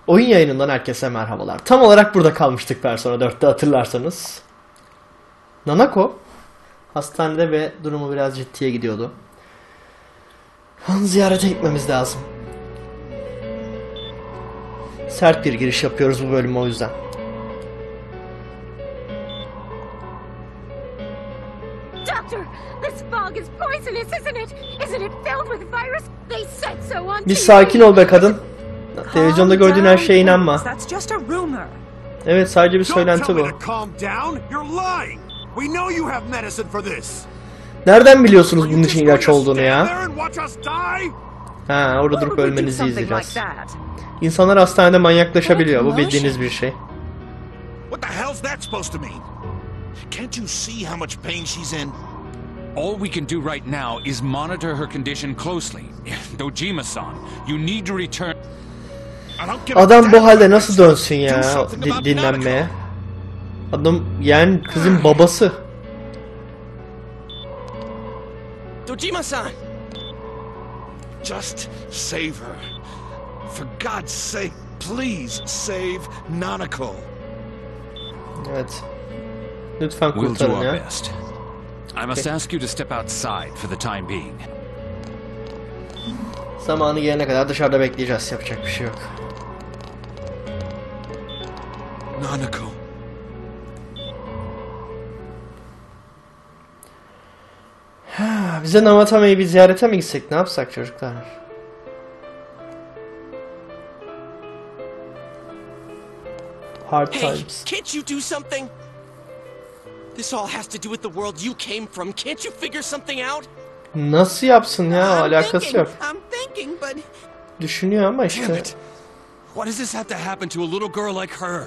Oyun yayınından herkese merhabalar. Tam olarak burada kalmıştık Persona 4'te hatırlarsanız. Nanako hastanede ve durumu biraz ciddiye gidiyordu. Onu ziyarete gitmemiz lazım. Sert bir giriş yapıyoruz bu bölüme o yüzden. Bir sakin ol be kadın. Televizyonda gördüğün her şeye inanma. Evet, sadece bir söylenti bu. Nereden biliyorsunuz bunun için ilaç olduğunu ya? Ha, orada durup ölmenizi izleyeceğiz. İnsanlar hastanede manyaklaşabiliyor. Bu bildiğiniz bir şey. All we can do right now is monitor her condition closely. Dojima-san, you need to return. Adam bu halde nasıl dönsün ya dinlenmeye? Adam yani kızın babası. Dojima-san. Just save her. For God's sake, please save Nanako. Evet. Lütfen kurtarın ya. I must ask you to step outside for the time being. Zamanı gelene kadar dışarıda bekleyeceğiz. Yapacak bir şey yok. Nanako. Bize Namatame'yi bir ziyarete mi gitsek? Ne yapsak çocuklar? Hard times. Hey, can't you do something? This all has to do with the world you came from. Can't you figure something out? Nasıl yapsın ya? Alakası yok. I'm thinking, but Düşünüyor ama işte. Damn it. Why does this have to happen to a little girl like her?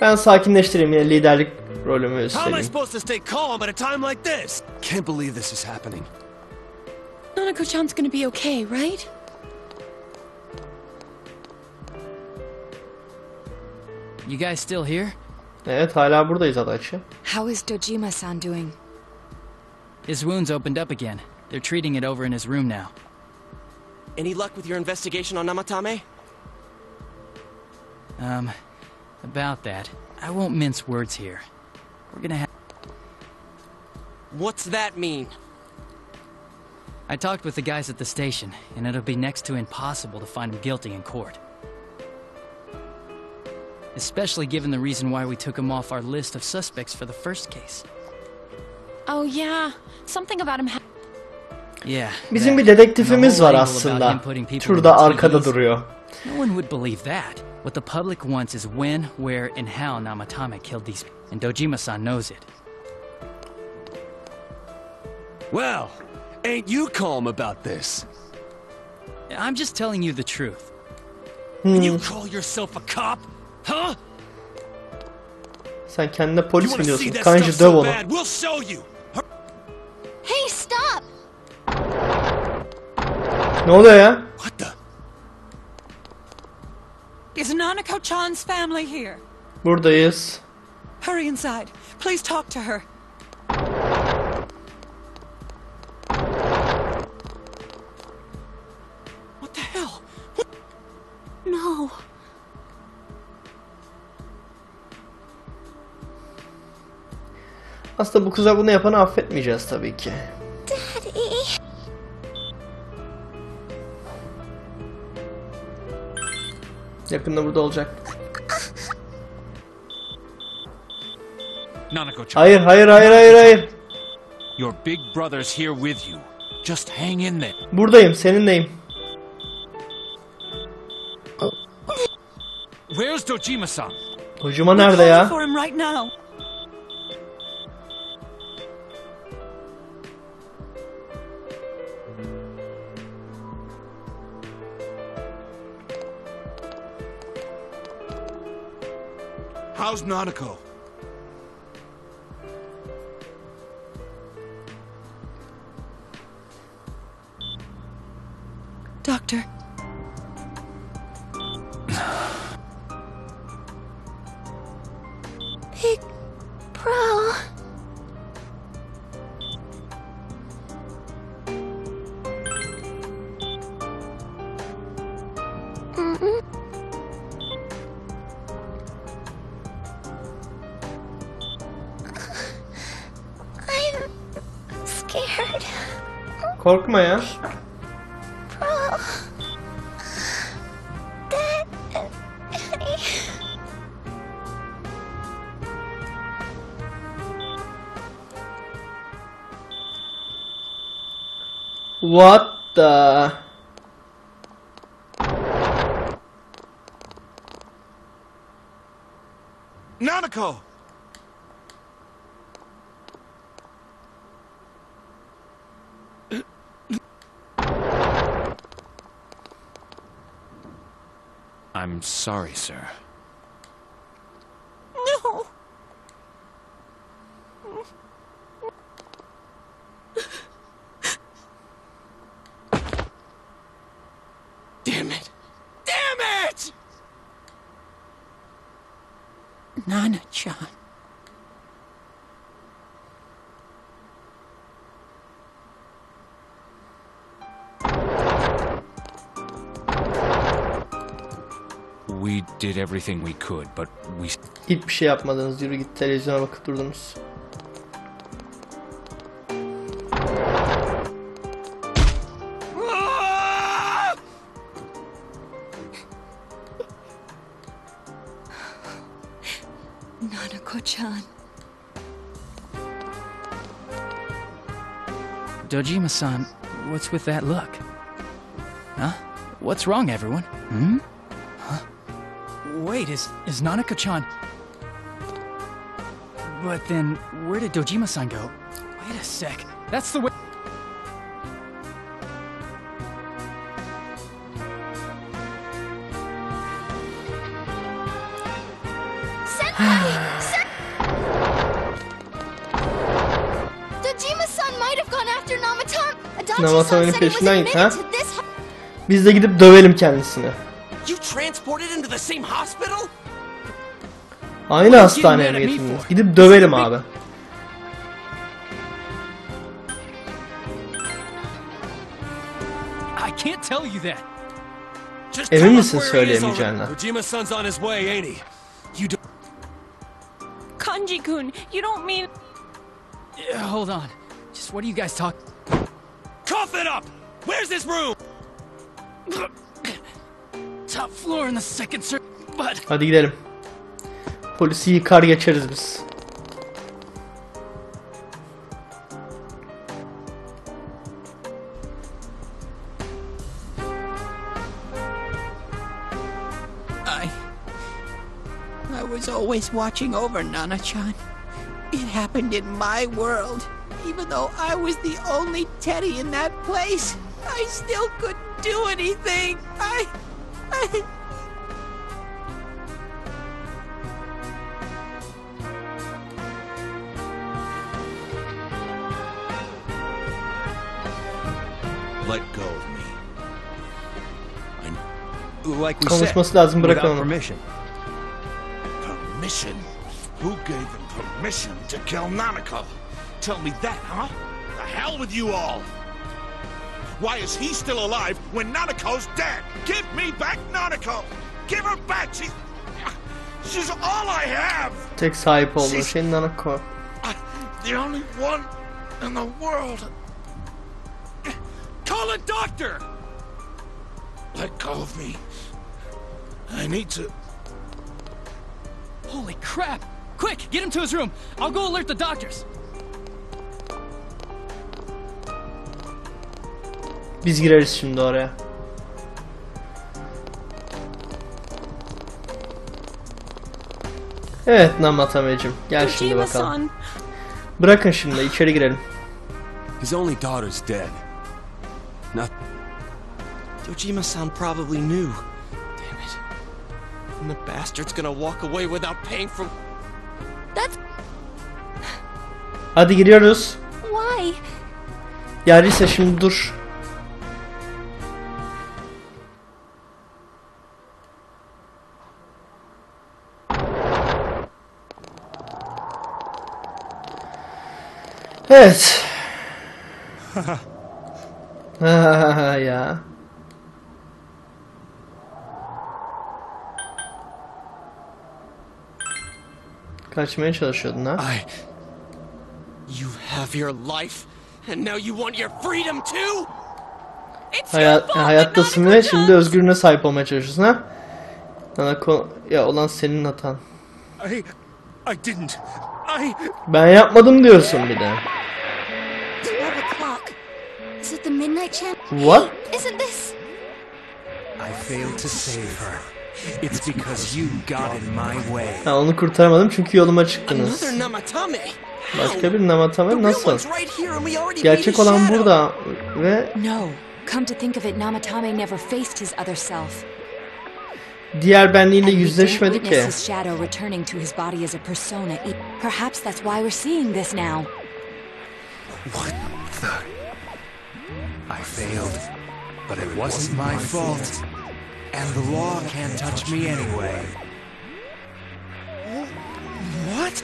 Ben sakinleştireyim yine, liderlik rolümü how am I üstleneyim. supposed to stay calm at a time like this? Can't believe this is happening. Nanako-chan's gonna be okay, right? You guys still here? Evet, hala buradayız Adachi. How is Dojima-san doing? His wounds opened up again. They're treating it over in his room now. Any luck with your investigation on Namatame? About that, I won't mince words here. We're gonna have... What's that mean? I talked with the guys at the station, and it'll be next to impossible to find him guilty in court. Especially given the reason why we took him off our list of suspects for the first case. Oh yeah, something about him Yeah. Bizim bir dedektifimiz var aslında. Şurada arkada duruyor. No one would believe that. What the public wants is when, where, and how Namatame killed these people. And Dojima-san knows it. Well, ain't you calm about this? I'm just telling you the truth. And you call yourself a cop? Huh? Sen kendine You polis wanna mi see diyorsun? that Kanji stuff döv so onu. bad? We'll show you. Hey, stop! Ne oluyor ya? What the? Is Nanako-chan's family here? Buradayız. Hurry inside. Please talk to her. What the hell? No. Aslında bu kıza bunu yapanı affetmeyeceğiz tabii ki. Daddy. Yakında burada olacak. Nanako-chan, Hayır, hayır, hayır, hayır, hayır. your big brother's here with you. Just hang in there. Buradayım, seninleyim. Where's Dojima-san? Hocuma nerede ya? For him right now. How's Nanako? Doctor. Big Bro. scared. Korkma ya. Bro. Dad and Eddie. What the? Nanako! I'm sorry, sir. No. Damn it! Damn it! Nana-chan. We did everything we could, but we... Hiçbir şey yapmadınız. Yürü git, televizyona bakıp durdunuz. Nanako-chan. Dojima-san, what's with that look? Huh? What's wrong, everyone? Hmm? Huh? Wait, is Nanako-chan... But then, where did Dojima-san go? Wait a sec. That's the way... Dojima-san might have gone after Namatam. Namatam'ın Adachi-san said he was peşinden git ha. admitted to this. Biz de gidip dövelim kendisini. You transported him to the same hospital? Aynı hastaneye mi getirdiniz? Gidip dövelim abi. I can't tell you that. Just Emin tell us misin where he is söyleyemeyeceğine? already. Dojima-san's on his way, ain't he? You do. Kanji-kun, you don't mean... Hold on. Just what are you guys talking... Cough it up! Where's his room? Top floor in the second circle, but... Hadi gidelim. Polisi yıkar geçeriz biz. I was always watching over Nana-chan. It happened in my world. Even though I was the only Teddy in that place, I still couldn't do anything. I... Let go of me. Like we Konuşması lazım, bırakın without onu. permission. Permission? Who gave them permission to kill Nanako? Tell me that, huh? The hell with you all! Why is he still alive when Nanako's dead? Give me back Nanako! Give her back! She's all I have! Tek sahip olduğu She's- şey Nanako. The only one in the world. Call a doctor! Let go of me. I need to... Holy crap! Quick, get him to his room. I'll go alert the doctors. Biz gireriz şimdi oraya. Evet Namatamecim, gel şimdi bakalım. Dojima-san. Bırakın şimdi, içeri girelim. His only daughter's dead. Dojima-san probably knew. Damn it. And the bastard's gonna walk away without paying for... That's Hadi giriyoruz. why. Yarisa şimdi dur. Evet. Ya. Kaçmaya çalışıyordun ha? You have your life And now you want your freedom too? Hayattasın ve şimdi özgürlüğüne sahip olmaya çalışıyorsun ha? Nanako ya olan senin hatan. I didn't. Ben yapmadım diyorsun bir de. 12 o'clock. Is it the midnight chant? What? Isn't this? I failed to save her. It's because you got in my way. Ha, onu kurtaramadım çünkü yoluma çıktınız. Another Namatame. Başka bir Namatame nasıl? Gerçek olan burada ve No. Come to think of it, Namatame never faced his other self. Diğer benliğiyle yüzleşmedi ki. His shadow returning to his body as a persona. Perhaps that's why we're seeing this now. What the? I failed, but it wasn't my fault. And the law can't touch me anyway. What?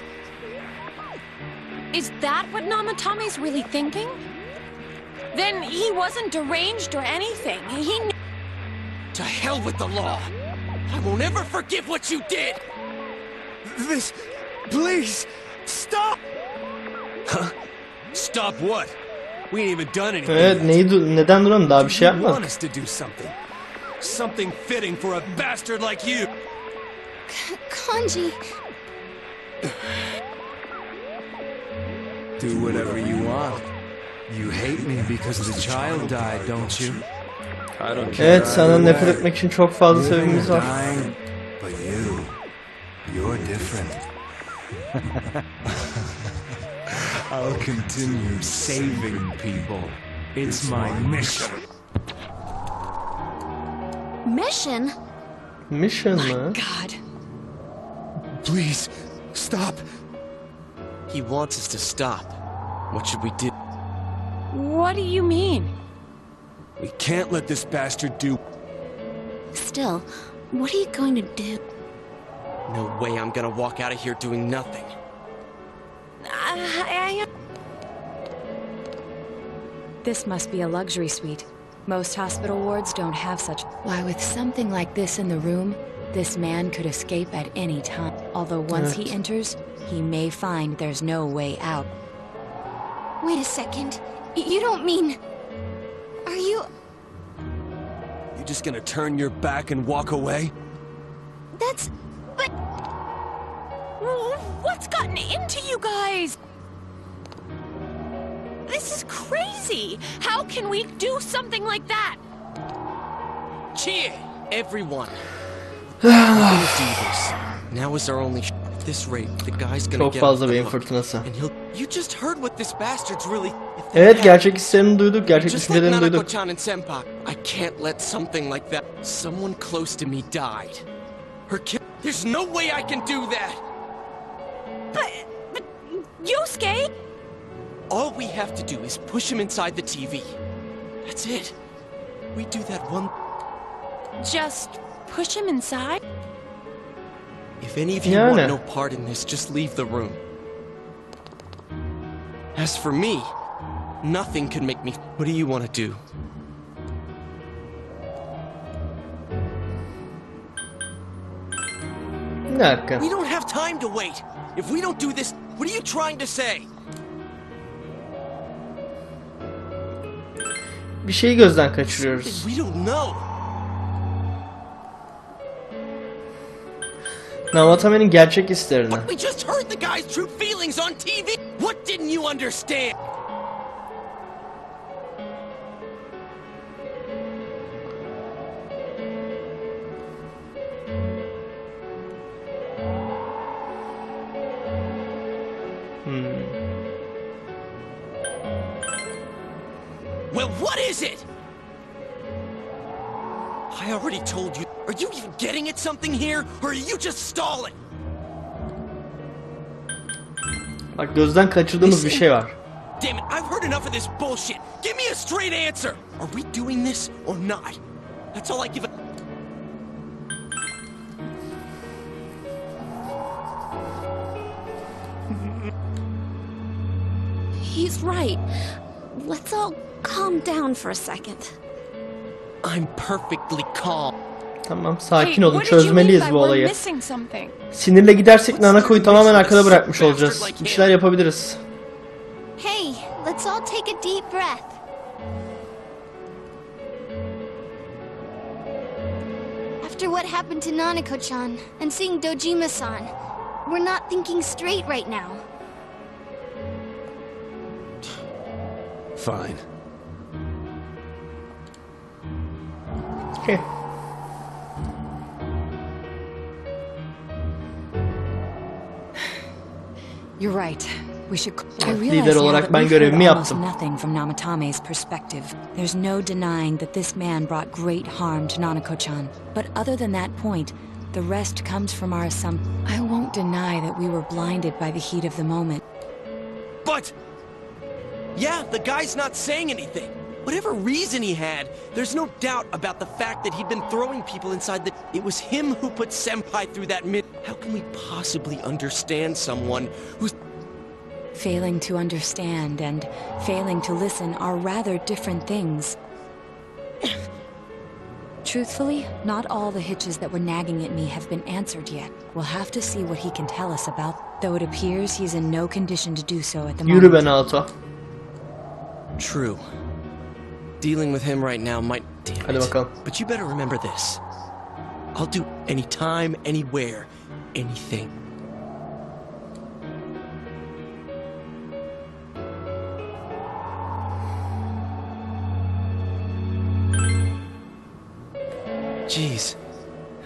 Is that what Namatame's really thinking? Then he wasn't deranged or anything. To hell with the law! I won't ever forgive what you did! This... Please! Stop! Huh? Stop what? We ain't even done anything. Evet, neden duralım? Daha bir şey yapmadık. Want us to do something. Something fitting for a bastard like you. Kanji. Do whatever you want. You hate me because the child died, don't you? I don't care. Evet, senden nefret etmek için çok fazla sebebimiz var. But you're different. I'll continue saving people. It's my mission. Mission? Mission mı? God. Please, stop. He wants us to stop. What should we do? What do you mean? We can't let this bastard do... Still, what are you going to do? No way I'm gonna walk out of here doing nothing. This must be a luxury suite. Most hospital wards don't have such. Why, with something like this in the room, this man could escape at any time. Although once he enters, he may find there's no way out. Wait a second. You don't mean... Are you... You just gonna turn your back and walk away? That's... But... What's gotten into you guys? This is crazy! How can we do something like that? Chie! Everyone! We're gonna do this. Now is our only At this rate, the guy's gonna Çok get fazla off the beyin hook. fırtınası. And you just heard what this bastard's really... Evet, gerçek hislerini duyduk, gerçek Just like düşüncelerini duyduk. Nanako-chan and Senpai, I can't let something like that... Someone close to me died. Her kid... There's no way I can do that! But Yosuke? All we have to do is push him inside the TV. That's it. We do that one... Just push him inside? If any of you want no part in this, just leave the room. As for me, nothing can make me... What do you want to do? Bir dakika. We don't have time to wait. If we don't do this, what are you trying to say? Bir şeyi gözden kaçırıyoruz. We don't know. Namatame'nin gerçek hislerini. But we just heard the guy's true feelings on TV. What didn't you understand? Well, what is it? I already told you. Are you even getting at something here, or are you just stalling? Bak, gözden kaçırdığımız bir şey var. Damn it, I've heard enough of this bullshit. Give me a straight answer. Are we doing this or not? That's all I give a... He's right. Let's all calm down for a second. I'm perfectly calm. Tamam, sakin olun. Çözmeliyiz bu olayı. Missing something. Sinirle gidersek Nanako'yu tamamen arkada bırakmış olacağız. Bir şeyler yapabiliriz. Hey, let's let's all take a deep breath. After what happened to Nanako-chan and seeing Dojima-san, we're not thinking straight right now. Fine. Okay. You're right. We should. I Lider realize now olarak that ben we've heard görevimi almost yaptım. nothing from Namatame's perspective. There's no denying that this man brought great harm to Nanako-chan. But other than that point, the rest comes from our assumption. I won't deny that we were blinded by the heat of the moment. But... yeah, the guy's not saying anything. Whatever reason he had, there's no doubt about the fact that he'd been throwing people inside the... It was him who put Senpai through that mid... How can we possibly understand someone who's... Failing to understand and failing to listen are rather different things. Truthfully, not all the hitches that were nagging at me have been answered yet. We'll have to see what he can tell us about, though it appears he's in no condition to do so at the moment. Yürü ben Alto. True. Dealing with him right now might... Damn Hadi it. bakalım. But you better remember this. I'll do anytime, anywhere, anything. Jeez,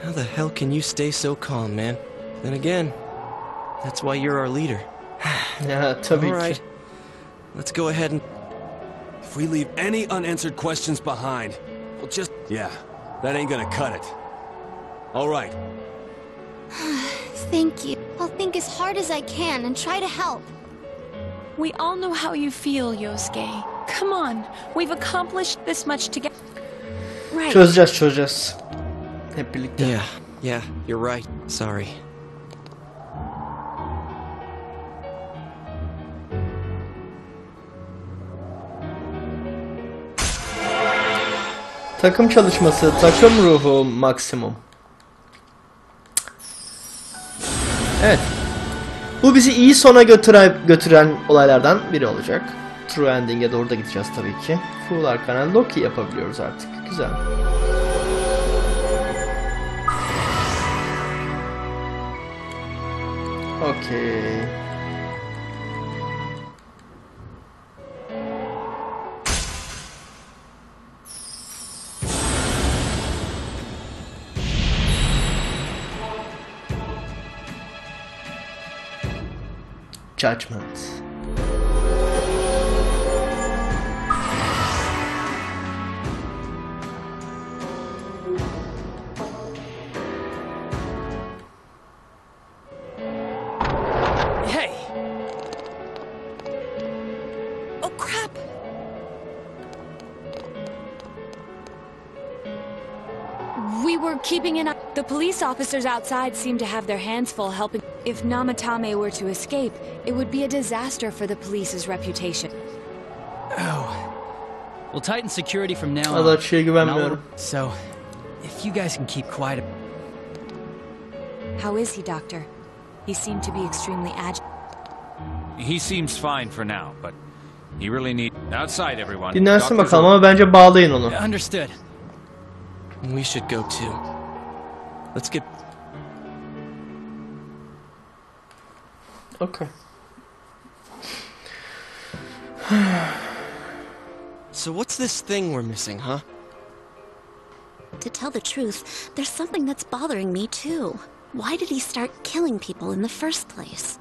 how the hell can you stay so calm, man? Then again, that's why you're our leader. Ya tabii All right, ki. let's go ahead and... If we leave any unanswered questions behind, we'll just... Yeah, that ain't gonna cut it. All right. Thank you. I'll think as hard as I can and try to help. We all know how you feel, Yosuke. Come on, we've accomplished this much together. Right. Çözeceğiz. Hep birlikte. Yeah, you're right. Sorry. Takım çalışması, takım ruhu maksimum. Evet. Bu bizi iyi sona götüren olaylardan biri olacak. True Ending'e doğru da gideceğiz tabii ki. Full Arcana Loki yapabiliyoruz artık. Güzel. Okey. Judgment. Hey! Oh, crap! We were keeping an eye. The police officers outside seem to have their hands full helping. If Namatame were to escape, it would be a disaster for the police's reputation. Oh. We'll tighten security from now on. Adaçı'ya güvenmiyorum. So, if you guys can keep quiet. How is he, Doctor? He seemed to be extremely agitated. He seems fine for now, but he really needs... Outside, everyone. Dinlensin Doctor's bakalım ama bence bağlayın onu. Understood. We should go too. Let's get... Okay. So what's this thing we're missing, huh? To tell the truth, there's something that's bothering me too. Why did he start killing people in the first place?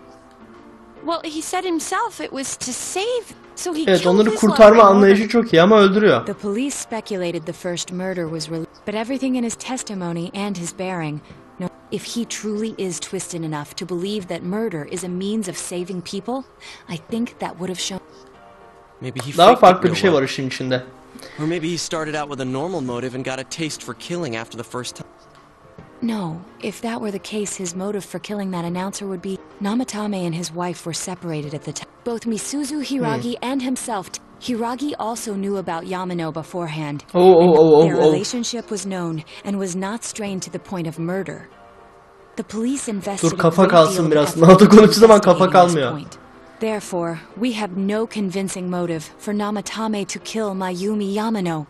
Well, he said himself it was to save, so he Evet, killed onları his kurtarma lover. anlayışı çok iyi ama öldürüyor. The police speculated the first murder was but everything in his testimony and his bearing. No, if he truly is twisted enough to believe that murder is a means of saving people, I think that would have shown. Maybe he Daha faked it farklı bir real şey well. var işin içinde. Or maybe he started out with a normal motive and got a taste for killing after the first time. No, if that were the case, his motive for killing that announcer would be... Namatame and his wife were separated at the time. Both Misuzu Hiragi and himself... Hiragi also knew about Yamano beforehand. Their relationship was known and was not strained to the point of murder. The police invested Dur kafa kalsın biraz. Naruto konuştuğu zaman kafa kalmıyor. Therefore, we have no convincing motive for Namatame to kill Mayumi Yamano.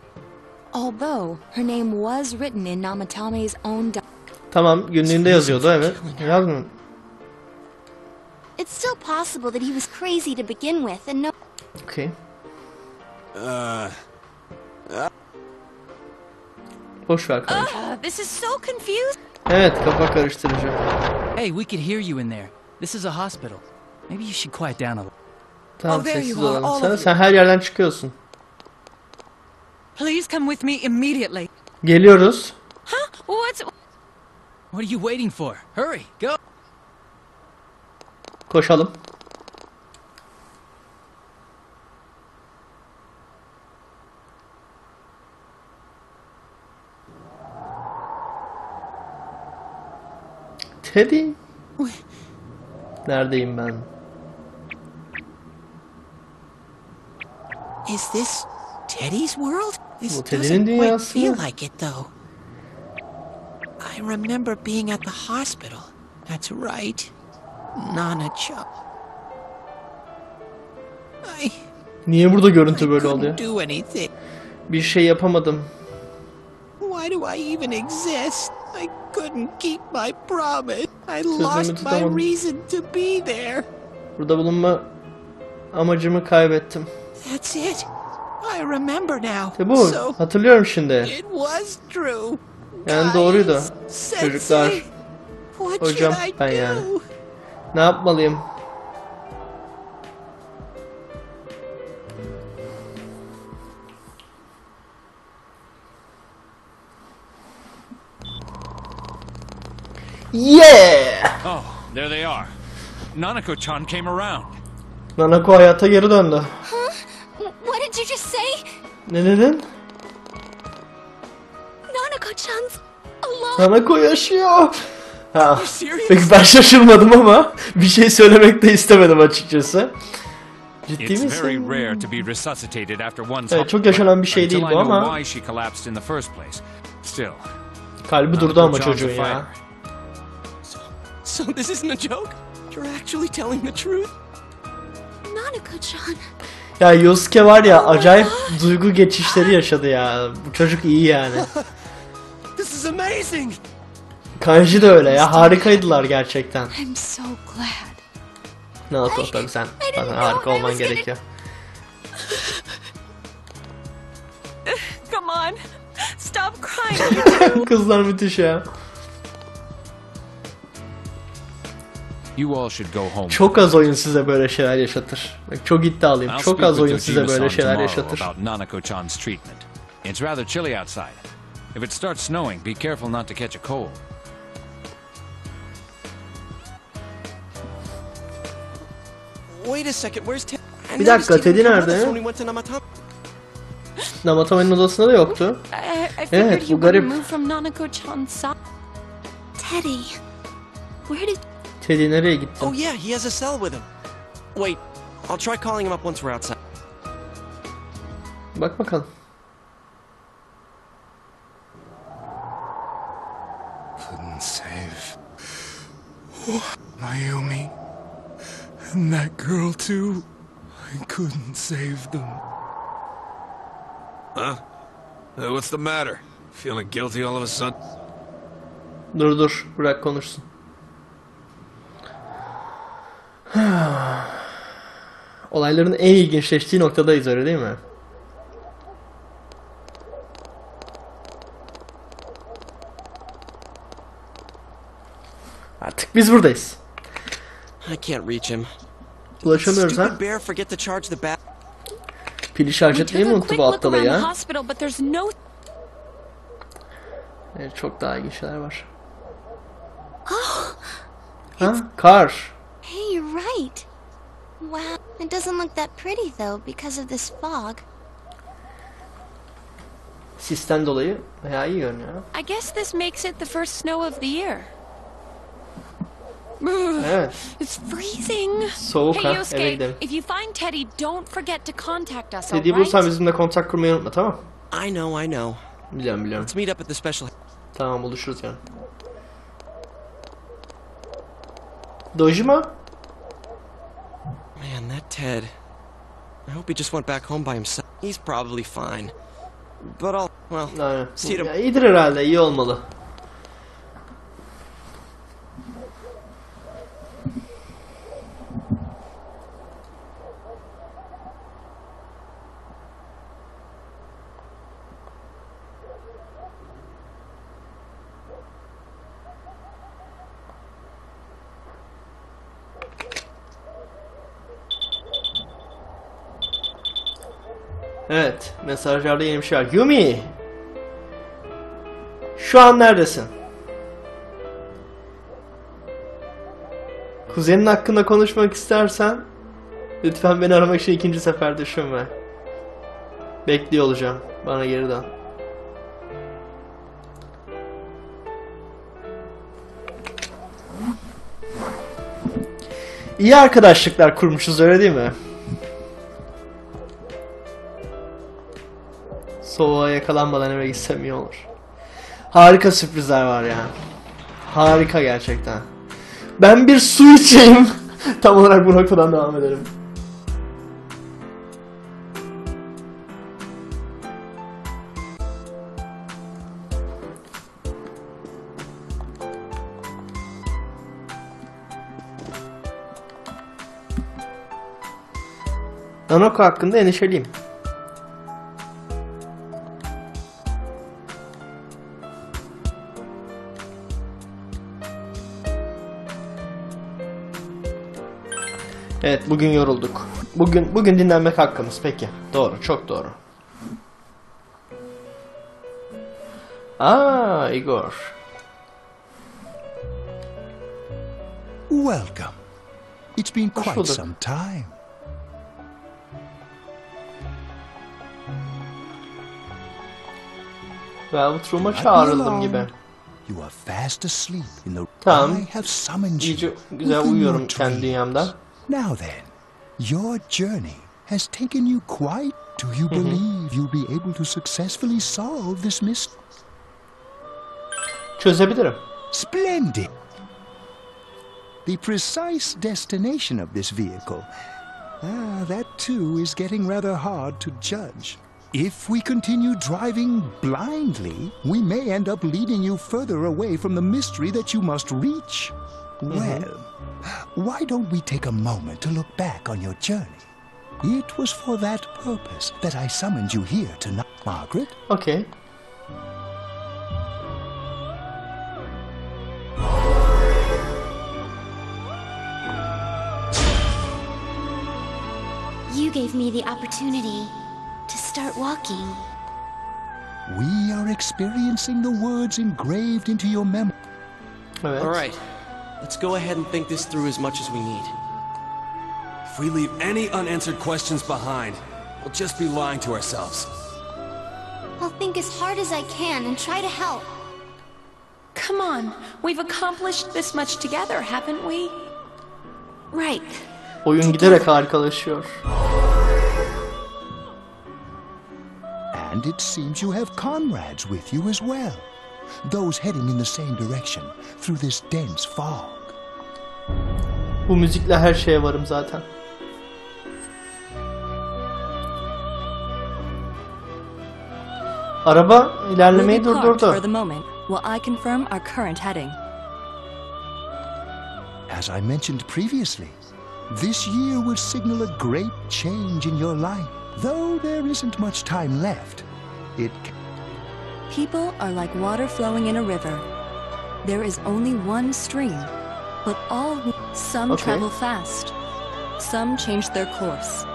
Although her name was written in Namatame's own Tamam, günlüğünde yazıyordu, evet. Yazmıyorum. It's still possible that he was crazy to begin with and no... Okay. Boş ver kardeşim. This is so confusing. Evet, kafa karıştırıcı. Hey, we could hear you in there. This is a hospital. Maybe you should quiet down a little. Tamam, sessiz olalım. Sen her yerden çıkıyorsun. Please come with me immediately. Geliyoruz. Huh? What are you waiting for? Hurry, go. Koşalım. Teddy. Neredeyim ben? Is this Teddy's world? This Bu Teddy'nin doesn't quite dünyası. feel like it, though. I remember being at the hospital. That's right. Nana-chan. Niye burada görüntü böyle oldu ya? Do anything. Bir şey yapamadım. Why do I even exist? I couldn't keep my promise. I Sözümü lost my tutamadım. reason to be there. Burada bulunma amacımı kaybettim. That's it. I remember now. Bu, hatırlıyorum şimdi. It was true. Yani doğruydu. Sensei, Çocuklar, what hocam, should I ben do? yani. Ne yapmalıyım? Yeah! Oh, there they are. Nanako-chan came around. Nanako hayata geri döndü. Huh? What did you just say? Ne dedin? Nanako-chan's alive. Nanako yaşıyor. Ha. Peki ben şaşırmadım ama bir şey söylemek de istemedim açıkçası. Ciddi It's misin? very rare to be resuscitated after one's Evet, çok yaşanan bir şey değil until bu I know ama why she collapsed in the first place. Still. kalbi durdu ama çocuğun ya. So this isn't a joke? You're actually telling the truth? Nanako-chan. Ya Yosuke var ya, acayip duygu geçişleri yaşadı ya. Bu çocuk iyi yani. This is amazing. Kanji de öyle ya, harikaydılar gerçekten. I'm so glad. Naoko tabii sen zaten harika olman gerekiyor. Come on. Stop crying. Kızlar müthiş ya. You all should go home. Çok az oyun size böyle şeyler yaşatır. Bak, çok iddialıyım. I'll Çok speak az with oyun size böyle Dojima-san şeyler tomorrow yaşatır. about Nanako-chan's treatment. It's rather chilly outside. If it starts snowing, be careful not to catch a cold. Wait a second, where's Teddy? Bir dakika, Teddy nerede? Namatame'nin odasında da yoktu. I figured Evet, he bu wouldn't garip. move from Nanako-chan's side. Teddy. Where did... Teddy nereye gitti? Oh yeah, he has a cell with him. Wait, I'll try calling him up once we're outside. Bak bakalım. Couldn't save Mayumi and that girl too. I couldn't save them. Huh? What's the matter? Feeling guilty all of a sudden? Dur, bırak konuşsun. Olayların en ilginçleştiği noktadayız, öyle değil mi? Artık biz buradayız. I can't reach him. Ulaşamıyoruz ha. Stupid bear forget to charge the bat. Pili şarj etmeyi mi unuttu bu aptalı ya? Hospital, but there's no... Evet, çok daha ilginç şeyler var. Oh, Ha? Kar. hey, you're right. Wow, it doesn't look that pretty though because of this fog. Sisten dolayı bayağı iyi görünüyor. I guess this makes it the first snow of the year. Evet. It's freezing. Soğuk Hey ha, eve Yosuke, gidelim. if you find Teddy, don't forget to contact us, Teddy'yi alright? bulursan bizimle kontak kurmayı unutma, tamam? I know. Biliyorum. Let's meet up at the special... Tamam, buluşuruz yani. Dojima? Man, Ted. I hope he just went back home by himself. He's probably fine. But I'll, see you tomorrow. İyidir herhalde, iyi olmalı. Evet, mesajlarda yeni bir şey var. Yumi! Şu an neredesin? Kuzenin hakkında konuşmak istersen lütfen beni aramak için ikinci sefer düşünme. Bekliyor olacağım. Bana geri dön. İyi arkadaşlıklar kurmuşuz, öyle değil mi? Soğuğa yakalanmadan eve gitsem iyi olur. Harika sürprizler var yani. Harika gerçekten. Ben bir su içeyim. Tam olarak bu noktadan devam edelim. Nanako hakkında endişeliyim. Evet, bugün yorulduk. Bugün dinlenmek hakkımız. Peki. Doğru, çok doğru. Igor. Welcome. It's been quite some time. Velvet Room'a çağrıldım gibi. You are fast asleep in the Tamam. I have summoned you. İyice güzel uyuyorum kendi dünyamda. Now then, your journey has taken you quite. Do you believe you'll be able to successfully solve this mystery? Çözebilirim. Splendid. The precise destination of this vehicle, that too is getting rather hard to judge. If we continue driving blindly, we may end up leading you further away from the mystery that you must reach. Well, why don't we take a moment to look back on your journey? It was for that purpose that I summoned you here tonight, Margaret. Okay. You gave me the opportunity to start walking. We are experiencing the words engraved into your memory. Evet. All right. Let's go ahead and think this through as much as we need. If we leave any unanswered questions behind, we'll just be lying to ourselves. I'll think as hard as I can and try to help. Come on, we've accomplished this much together, haven't we? Right. Oyun giderek harikalaşıyor. And it seems you have comrades with you as well. Those heading in the same direction through this dense fog. Bu müzikle her şeye varım zaten. Araba ilerlemeyi durdurdu. For the moment, while I confirm our current heading. As I mentioned previously, this year will signal a great change in your life. Though there isn't much time left, People are like water flowing in a river. There is only one stream, but some travel fast. Some change their course.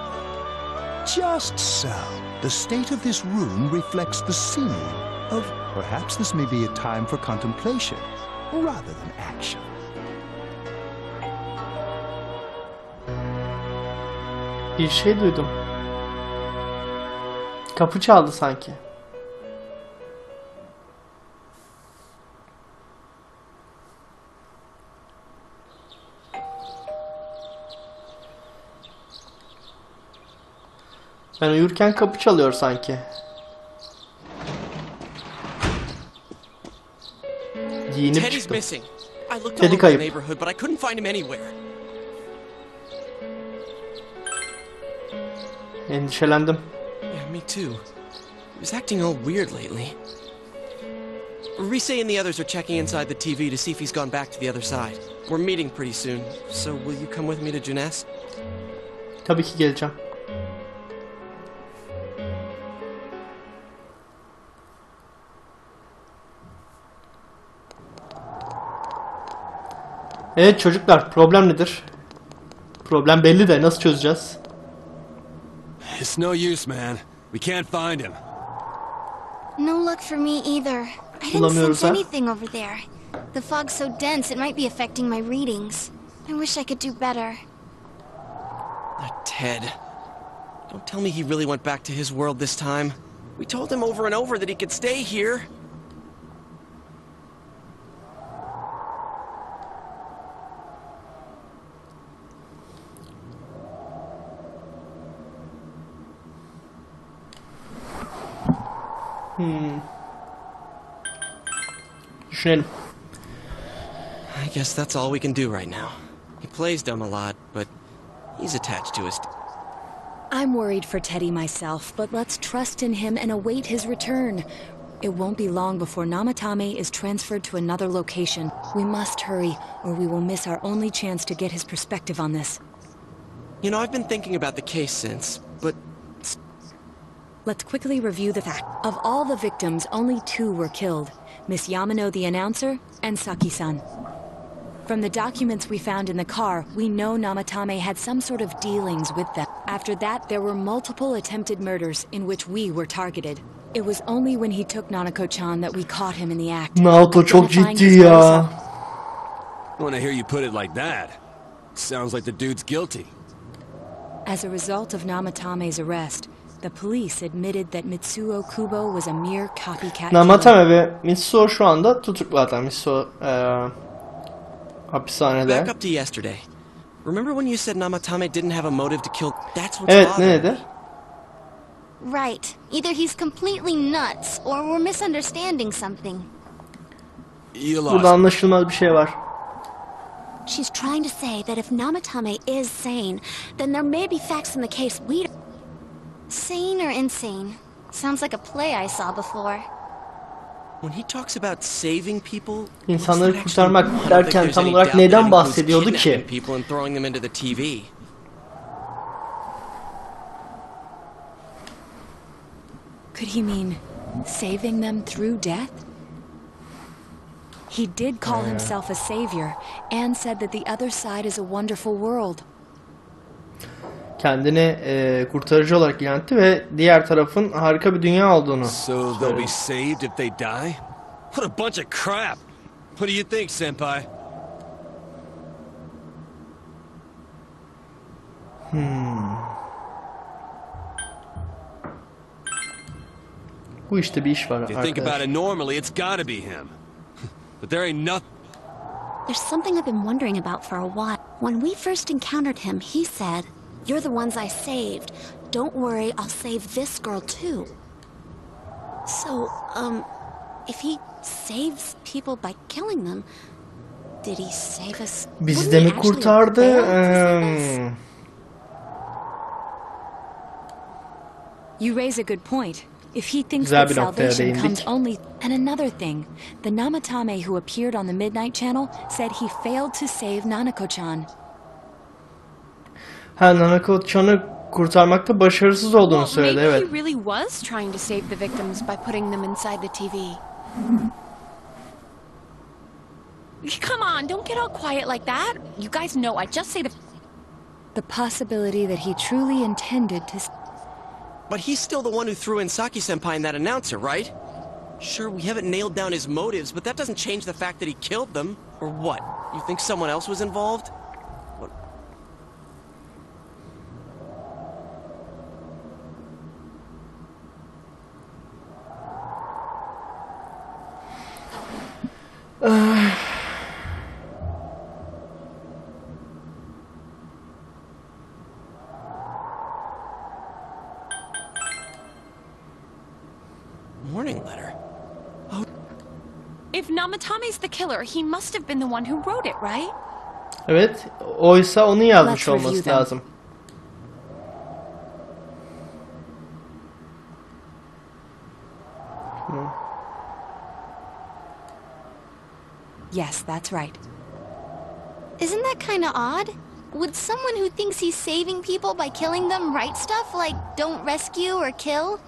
Just so. The state of this room reflects the scenery of perhaps this may be a time for contemplation rather than action. Bir şey duydum. Kapı çaldı sanki. Ben uyurken kapı çalıyor sanki. Giyinip çıktım. Teddy kayıp. Endişelendim. Yeah, me too. He was acting all weird lately. Rise and the others are checking inside the TV to see if he's gone back to the other side. We're meeting pretty soon, so will you come with me to Junes? Tabii ki geleceğim. Evet çocuklar, problem nedir? Problem belli de nasıl çözeceğiz? It's no use, man. We can't find him. No luck for me either. I didn't sense anything over there. The fog's so dense it might be affecting my readings. I wish I could do better. That Ted. Don't tell me he really went back to his world this time. We told him over and over that he could stay here. Düşünelim. I guess that's all we can do right now. He plays dumb a lot, but he's attached to his... I'm worried for Teddy myself, but let's trust in him and await his return. It won't be long before Namatame is transferred to another location. We must hurry, or we will miss our only chance to get his perspective on this. You know, I've been thinking about the case since, but... Let's quickly review the facts. Of all the victims, only 2 were killed. Miss Yamano the announcer, and Saki-san. From the documents we found in the car, we know Namatame had some sort of dealings with them. After that, there were multiple attempted murders in which we were targeted. It was only when he took Nanako-chan that we caught him in the act. Naoto çok ciddi ya. When I hear you put it like that, sounds like the dude's guilty. As a result of Namatame's arrest, the police admitted that Mitsuo Kubo was a mere copycat. Namatame ve Mitsuo şu anda tutuklular. Mitsuo hapishanede. Back up to yesterday. Remember when you said Namatame didn't have a motive to kill? That's what's Evet, ne dedi? Right. Either he's completely nuts or we're misunderstanding something. Burada anlaşılmaz bir şey var. She's trying to say that if Namatame is sane, then there may be facts in the case we... Sane or insane? Sounds like a play I saw before. When he talks about saving people, İnsanları kurtarmak derken tam olarak neyden bahsediyordu ki? People and throwing them into the TV. Could he mean saving them through death? He did call himself a savior and said that the other side is a wonderful world. Kendini kurtarıcı olarak ilan etti ve diğer tarafın harika bir dünya olduğunu So they'll be saved if they die? What a bunch of crap! What do you think, senpai? Bu işte bir iş var If you think about it normally, it's gotta be him. But there ain't nothing. There's something I've been wondering about for a while. When we first encountered him, he said, "You're the ones I saved. Don't worry, I'll save this girl too." So, if he saves people by killing them, did he save us? Bizi de mi kurtardı? You raise a good point. If he thinks that salvation comes only... And another thing, the Namatame who appeared on the Midnight Channel said he failed to save Nanako-chan. Nanako-chan'ı kurtarmakta başarısız olduğunu söyledi, evet. Maybe he really was trying to save the victims by putting them inside the TV. Come on, don't get all quiet like that. You guys know I just say the possibility that he truly intended to... But he's still the one who threw in Saki-senpai and that announcer, right? Sure, we haven't nailed down his motives, but that doesn't change the fact that he killed them. Or what? You think someone else was involved? What? Warning letter. Oh. If Namatame's the killer, he must have been the one who wrote it, right? Evet, oysa onu yazmış olması lazım. Yes, that's right. Isn't that kind of odd? Would someone who thinks he's saving people by killing them write stuff like don't rescue or kill?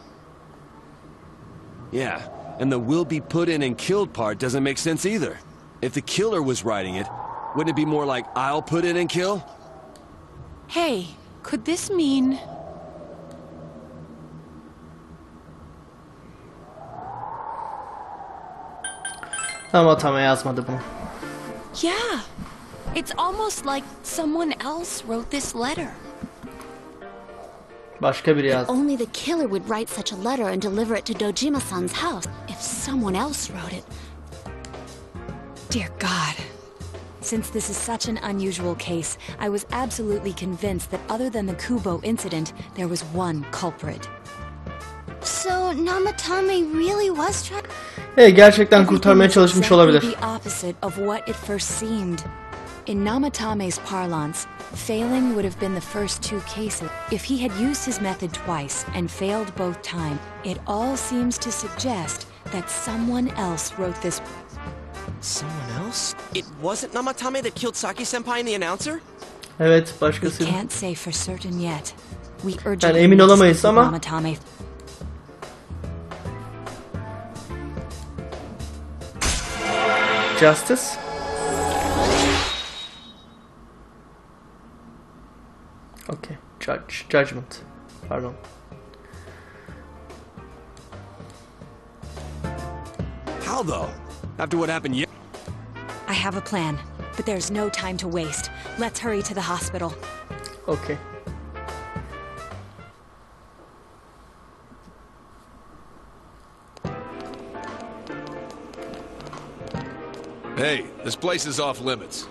Yeah, and the will be put in and killed part doesn't make sense either. If the killer was writing it, wouldn't it be more like I'll put in and kill? Hey, could this mean... Ama tam yazmadı bunu. Yeah. It's almost like someone else wrote this letter. Başka biri yazdı. Only the killer would write such a letter and deliver it to Dojima-san's house. If someone else wrote it... Dear God. Since this is such an unusual case, I was absolutely convinced that other than the Kubo incident, there was one culprit. So, Namatame really was trying... Hey, gerçekten kurtarmaya çalışmış olabilir. The opposite of what it first seemed. In Namatame's parlance, failing would have been the first two cases. If he had used his method twice and failed both times, it all seems to suggest that someone else wrote this. Someone else? It wasn't Namatame that killed Saki-senpai in the announcer? Evet, başkası. We can't say for certain yet. We Yani urgently emin need to olamayız speak with ama Namatame. Justice. Okay, judgment. Pardon. How though? After what happened yet? I have a plan, but there's no time to waste. Let's hurry to the hospital. Okay. Hey, this place is off limits.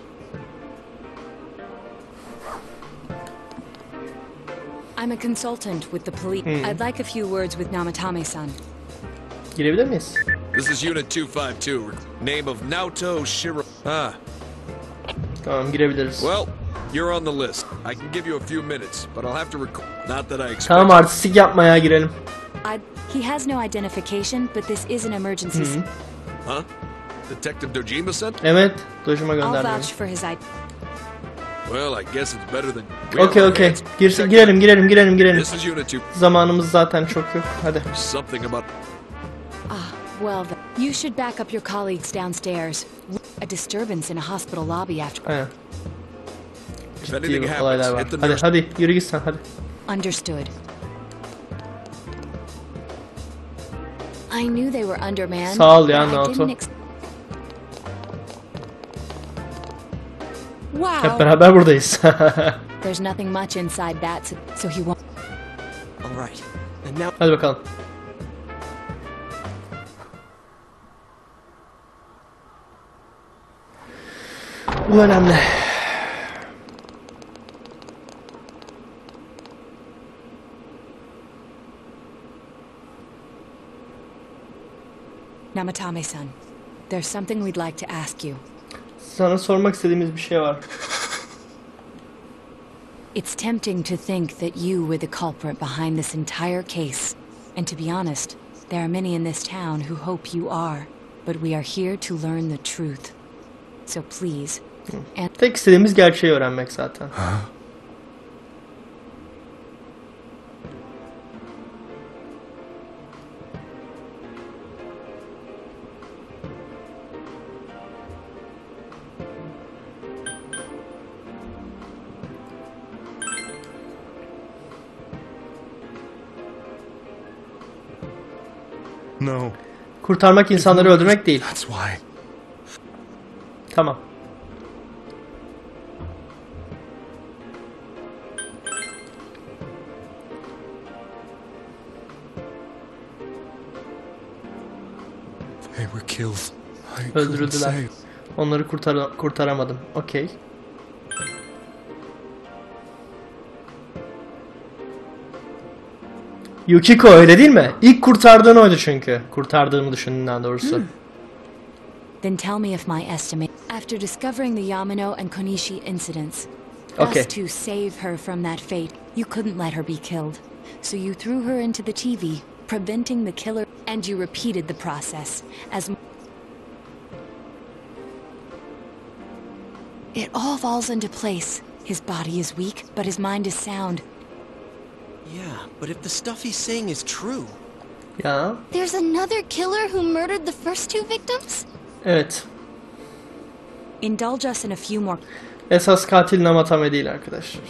I'm a consultant with the police. I'd like a few words with Namatame-san. Girebilir miyiz? This is Unit 252. Name of Naoto Shiro... Ah. Tamam, girebiliriz. Well, you're on the list. I can give you a few minutes, but I'll have to record... Not that I expect... Tamam, artistik yapma ya, girelim. He has no identification, but this is an emergency. Huh? Detective Dojima-san? Evet, Dojima I'll gönderdi. vouch for his ID. Well, I guess it's better than... Okay. Girelim. This is Unit 2. Zamanımız zaten çok yok. Hadi. Something about... Well, you should back up your colleagues downstairs. A disturbance in a hospital lobby after... Aynen. If anything Ciddi olaylar happens, var. hit the nurse... Hadi, yürü git sen, hadi. Understood. I knew they were undermanned. Sağ ol ya, Naoto. Wow. Hep beraber buradayız. There's nothing much inside that, so he won't... All right. And now... Hadi bakalım. Bu önemli. Namatame-san, there's something we'd like to ask you. Sana sormak istediğimiz bir şey var. It's tempting to think that you were the culprit behind this entire case. And to be honest, there are many in this town who hope you are. But we are here to learn the truth. So please... Tek istediğimiz gerçeği öğrenmek zaten. No. Kurtarmak insanları öldürmek değil. That's why. Tamam. They were killed. I couldn't Öldürüldüler. save. Onları kurtaramadım. Okey. Yukiko öyle değil mi? İlk kurtardığın oydu çünkü. Kurtardığımı düşündüğünden doğrusu. Then tell me if my estimate... After discovering the Yamano and Konishi incidents, Okay. us to save her from that fate, you couldn't let her be killed. So you threw her into the TV, preventing the killer, and you repeated the process. As... It all falls into place. His body is weak, but his mind is sound. Yeah, but if the stuff he's saying is true... Ya. There's another killer who murdered the first two victims? Evet. Indulge us in a few more... Esas katil Namatame değil arkadaşlar.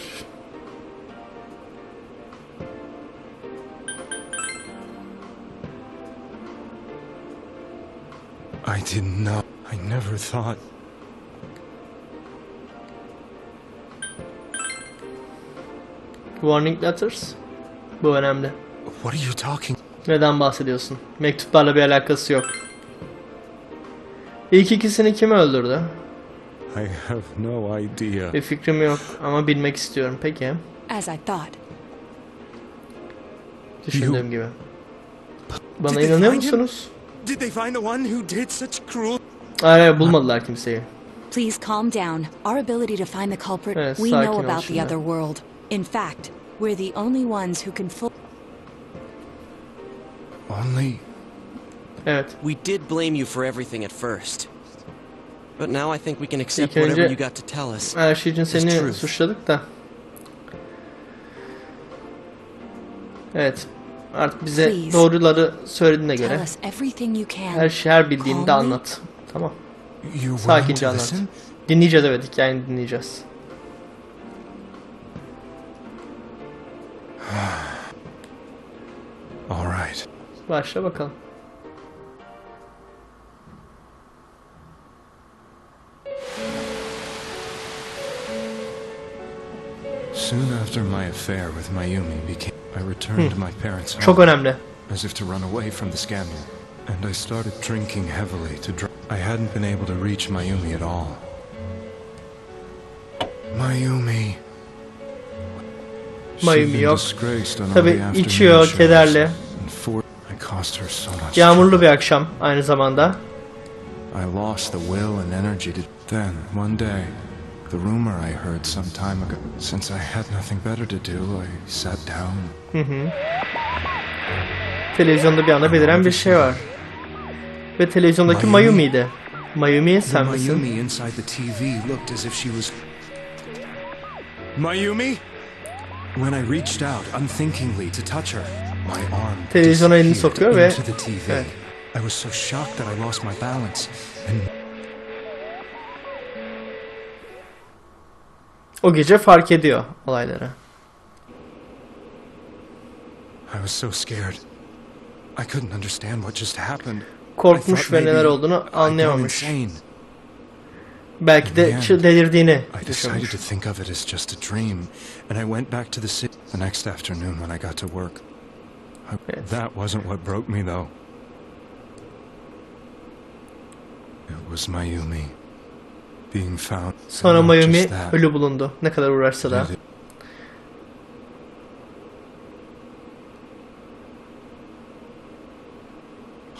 I didn't know. I never thought. Warning letters. Bu önemli. What are you talking? Neden bahsediyorsun? Mektuplarla bir alakası yok. İlk ikisini kim öldürdü? I have no idea. Bir fikrim yok ama bilmek istiyorum. Peki. As I thought. Düşündüğüm gibi. Bana inanıyor musunuz? Did they find the one who did such cruel? Hayır, bulmadılar kimseyi. Please calm down. Our ability to find the culprit, Evet, we sakin know ol about the şimdi. other world. In fact, we're the only ones who can Only... Evet. We did blame you for everything at first. But now I think we can accept İlk önce whatever you got to tell us. her şey için as seni truth. suçladık da. Evet. Artık bize Please. doğruları söylediğine göre Tell us everything you can. her bildiğini de anlat. Tamam. You Sakince anlat. Dinleyeceğiz, evet, hikayeni dinleyeceğiz. All right. Başla bakalım. Soon after my affair with Mayumi became, I returned to my parents' Çok home, önemli. as if to run away from the scandal. And I started drinking heavily to I hadn't been able to reach Mayumi at all. Mayumi. Mayumi yok. Tabi içiyor, kederli. Yağmurlu bir akşam aynı zamanda. I lost the will and energy to... Then, one day, the rumor I heard some time ago, since I had nothing better to do, I sat down. Televizyonda bir anda beliren bir şey var. Ve televizyondaki Mayumi'ydi. Mayumi sen misin? Mayumi inside the TV looked as if she was... Mayumi? When I reached out unthinkingly to touch her, my arm televizyona elini sokuyor ve into the TV. Evet. I was so shocked that I lost my balance and o gece fark ediyor olayları. I was so scared. I couldn't understand what just happened. Korkmuş ve neler olduğunu anlayamamış. Belki de delirdiğini I decided to think of it as just a dream, and I went back to the city the next afternoon when I got to work. That wasn't what broke me, though. It was Mayumi being found. Sonra Mayumi ölü bulundu. Ne kadar uğraşsa da.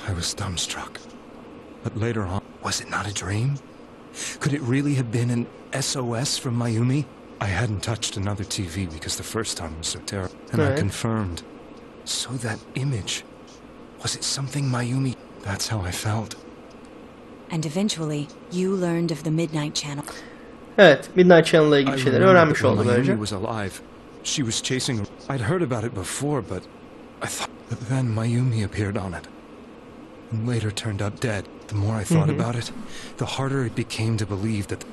I was dumbstruck. But later on, was it not a dream? Could it really have been an SOS from Mayumi? I hadn't touched another TV because the first time was so terrible. And I confirmed. So that image, was it something Mayumi... That's how I felt. And eventually, you learned of the Midnight Channel. Evet, Midnight Channel'la ilgili şeyleri öğrenmiş oldu böylece. Mayumi was alive. She was chasing... I'd heard about it before, but I thought... But then Mayumi appeared on it. And later turned up dead. The more I thought about it, the harder it became to believe that...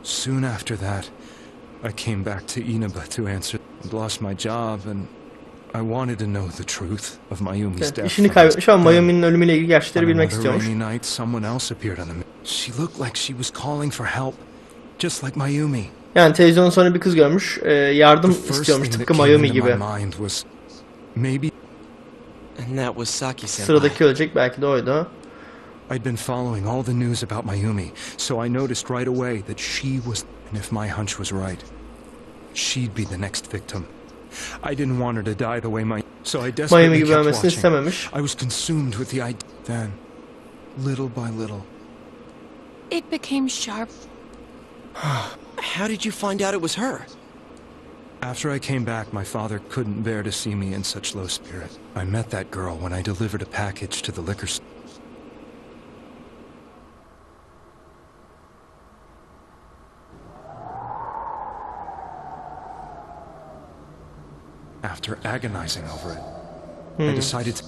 Soon after that, I came back to Inaba to answer... I'd lost my job and... I wanted to know the truth of Mayumi's death. İşini kaybetmiş ama Mayumi'nin ölümüyle ilgili gerçekleri bilmek istiyormuş. Night, someone else appeared on the... She looked like she was calling for help, just like Mayumi. Yani televizyonun sonra bir kız görmüş, yardım istiyormuş tıpkı Mayumi gibi. Maybe. And that was Saki-senpai. Sıradaki ölecek belki de oydu. I'd been following all the news about Mayumi, so I noticed right away that she was... And if my hunch was right, she'd be the next victim. I didn't want her to die the way so I desperately kept watching. I was consumed with the idea. Then, little by little, it became sharp. How did you find out it was her? After I came back, my father couldn't bear to see me in such low spirit. I met that girl when I delivered a package to the liquor store. After agonizing over it, I decided to...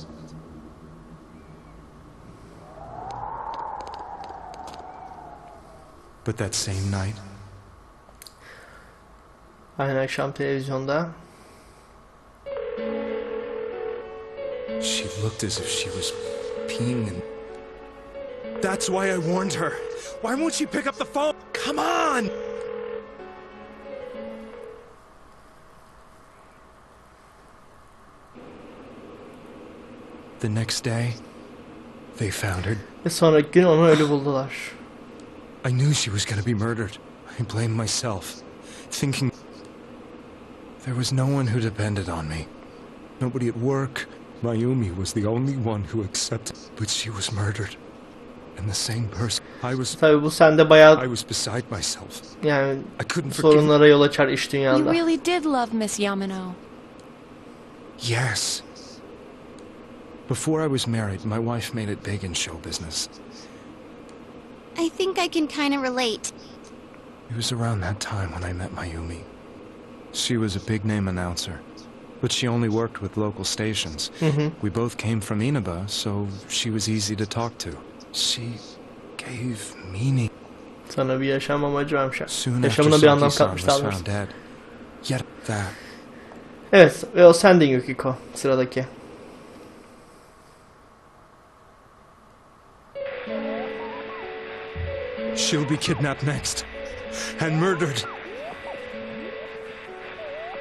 But that same night... Aynı akşam televizyonda. She looked as if she was peeing and... That's why I warned her. Why won't she pick up the phone? Come on! The next day, they found her. Ve sonraki gün onu ölü buldular. I knew she was going to be murdered. I blamed myself, thinking there was no one who depended on me. Nobody at work. Mayumi was the only one who accepted, but she was murdered. And the same person. Tabii bu sende bayağı I was beside myself. Yani I couldn't sorunlara yol açar iş dünyanda. You really did love Miss Yamano. Yes. Before I was married, my wife made it big in show business. I think I can kind of relate. It was around that time when I met Mayumi. She was a big-name announcer, but she only worked with local stations. We both came from Inaba, so she was easy to talk to. She gave meaning. Sana bir yaşam amacı vermiş. Soon Yaşamına bir anlam katmış daha doğrusu. Yet that. Evet ve o sendin Yukiko sıradaki. She'll be kidnapped next and murdered.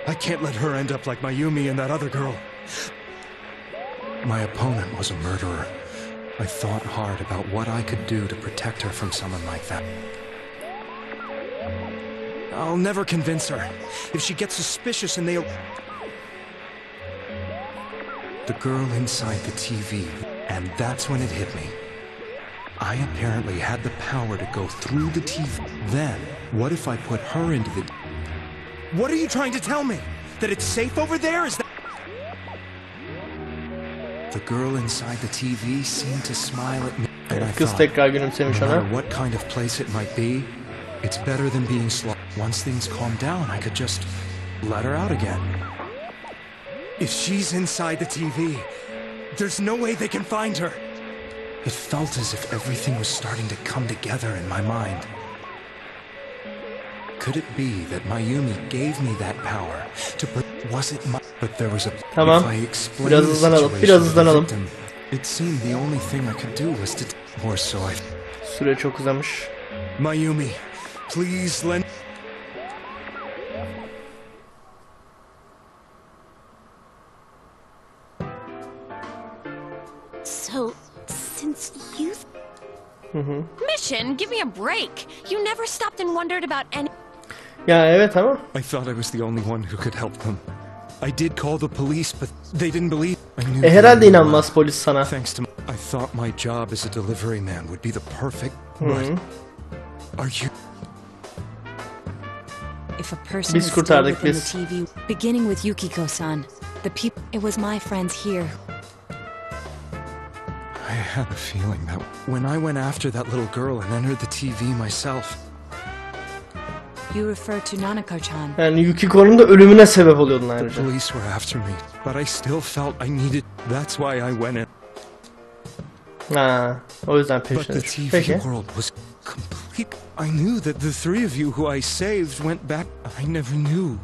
I can't let her end up like Mayumi and that other girl. My opponent was a murderer. I thought hard about what I could do to protect her from someone like that. I'll never convince her. If she gets suspicious and they'll... The girl inside the TV, and that's when it hit me. I apparently had the power to go through the TV. Then, what if I put her into the... What are you trying to tell me? That it's safe over there? Is that... The girl inside the TV seemed to smile at me, and I thought, no matter what kind of place it might be, it's better than being slaughtered. Once things calm down, I could just let her out again. If she's inside the TV, there's no way they can find her. It felt as if everything was starting to come together in my mind. Could it be that Mayumi gave me that power to... Was it my... But there was a... Tamam. If I explained Biraz the hızlanalım. situation Biraz to the hızlanalım. victim, it seemed the only thing I could do was to... Or so I... Süre çok uzamış. Mayumi, please lend... So, since you... Mission, give me a break. You never stopped and wondered about any... Ya evet ama. I thought I was the only one who could help them. I did call the police, but they didn't believe. I knew Herhalde inanmaz polis sana. Thanks to I thought my job as a delivery man would be the perfect. But are you? If a person Biz is still kurtardık within biz. the TV, beginning with Yukiko-san, the people. It was my friends here. I had a feeling that when I went after that little girl and entered the TV myself. You refer to Nanako-chan. Yani Yukiko'nun da ölümüne sebep oluyordun The ayrıca. police were after me, but I still felt I needed. That's why I went in. Ha, o yüzden But the peşine TV düştü. Peki. world was complete. I knew that the three of you who I saved went back. I never knew.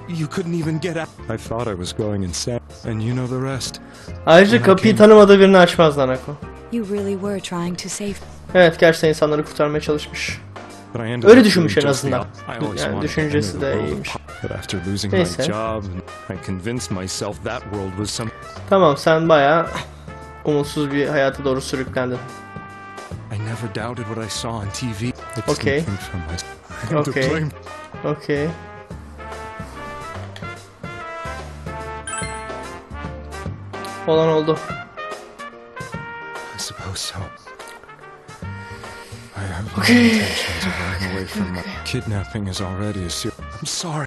You couldn't even get out. I thought I was going insane, and you know the rest. Ayrıca kapıyı tanımadığı birini açmaz Nanako. You really were trying to save. Evet, gerçekten insanları kurtarmaya çalışmış. But I ended Öyle up düşünmüş en doing just the azından. I always Yani wanted to düşüncesi enter the de world of iyiymiş. But after losing my Neyse. job, I convinced myself that world was some. Tamam, sen bayağı umutsuz bir hayata doğru sürüklendin. I never doubted what I saw on TV. It's Okay. nothing from my. I am to Okay. blame. Okay. Olan oldu. I suppose so. I have no intentions of running away from my kidnapping is already a serious. I'm sorry.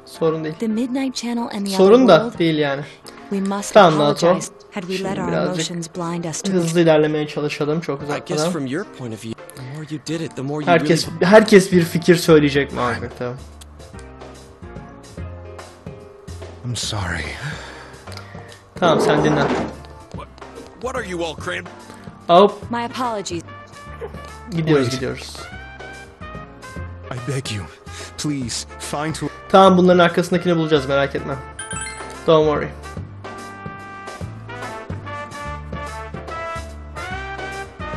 Sorun değil. The Midnight Channel and the Sorun other da world. değil yani. We must Tamam Nato. apologize. Had we Şimdi let our birazcık emotions blind us to hızlı ilerlemeye çalışalım, çok I guess uzatmadan. from your point of view, the more you did it, the more you Herkes really... herkes bir fikir söyleyecek muhakkak tabii. I'm sorry. Tamam sen dinlen. What are you all crammed? Hop. My apologies. Gidiyoruz. I beg you. Please find who. Tamam bunların arkasındakini bulacağız merak etme. Don't worry.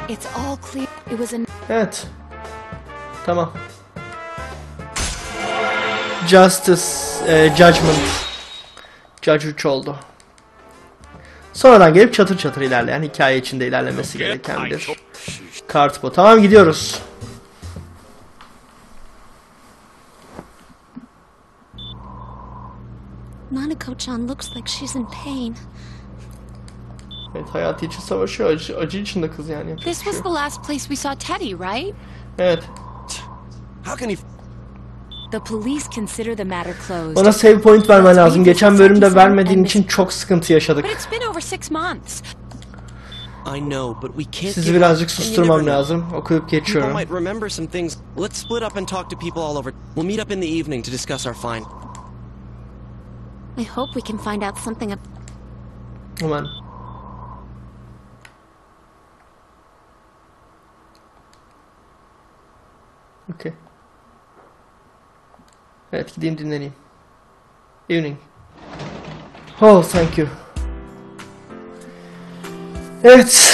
It's all clear. It was a... Evet. Tamam. Justice, Judgment. Judge 3 oldu. Sonradan gelip çatır çatır ilerleyen, hikaye içinde ilerlemesi gereken bir kart bu. Tamam gidiyoruz. Nanako-chan looks like she's in pain. Evet hayatı için savaşıyor. Acı içinde kız yani. This was the last place we saw Teddy, right? Evet. How can he... The police consider the matter closed. Bana save point vermen lazım. Geçen bölümde vermediğin için çok sıkıntı yaşadık. But it's been over 6 months. I know, but we can't. Sizi birazcık susturmam lazım. Okuyup geçiyorum. People might remember some things. Let's split up and talk to people all over. We'll meet up in the evening to discuss our find. I hope we can find out something. Hemen. Okay. Evet gideyim dinleneyim. Evening. Oh thank you. Evet.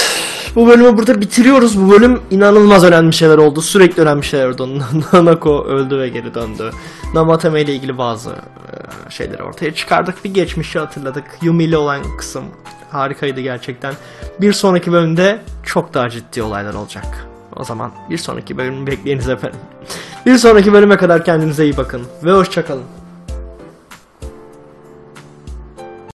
Bu bölümü burada bitiriyoruz. Bu bölüm inanılmaz önemli şeyler oldu. Sürekli önemli şeyler oldu. Nanako öldü ve geri döndü. Namatame ile ilgili bazı şeyleri ortaya çıkardık. Bir geçmişi hatırladık. Yumi ile olan kısım harikaydı gerçekten. Bir sonraki bölümde çok daha ciddi olaylar olacak. O zaman bir sonraki bölümü bekleyiniz efendim. Bir sonraki bölüme kadar kendinize iyi bakın ve hoşça kalın.